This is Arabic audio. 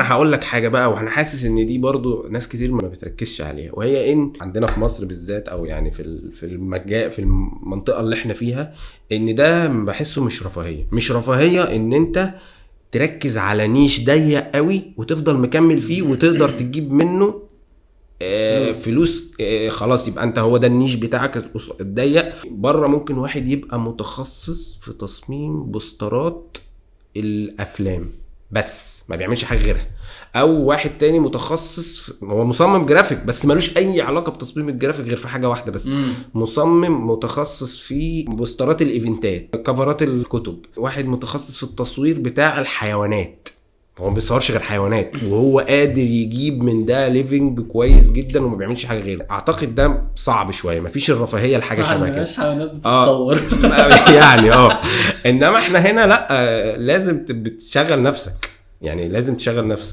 انا هقول لك حاجه بقى، وانا حاسس ان دي برضو ناس كتير ما بتركزش عليها، وهي ان عندنا في مصر بالذات، او يعني في المنطقه اللي احنا فيها، ان ده بحسه مش رفاهيه ان انت تركز على نيش ضيق قوي وتفضل مكمل فيه وتقدر تجيب منه فلوس. خلاص يبقى انت هو ده النيش بتاعك الضيق. بره ممكن واحد يبقى متخصص في تصميم بوسترات الافلام بس ما بيعملش حاجه غيرها، او واحد تاني متخصص هو مصمم جرافيك بس ملوش اي علاقه بتصميم الجرافيك غير في حاجه واحده بس. مصمم متخصص في بوسترات الايفنتات، كفرات الكتب. واحد متخصص في التصوير بتاع الحيوانات، هو ما بيصورش غير حيوانات وهو قادر يجيب من ده ليفنج كويس جدا وما بيعملش حاجه غيره. اعتقد ده صعب شويه، مفيش الرفاهيه لحاجه شبه كده. مش حيوانات بتتصور يعني انما احنا هنا لا، لازم تشغل نفسك، يعني لازم تشغل نفسك.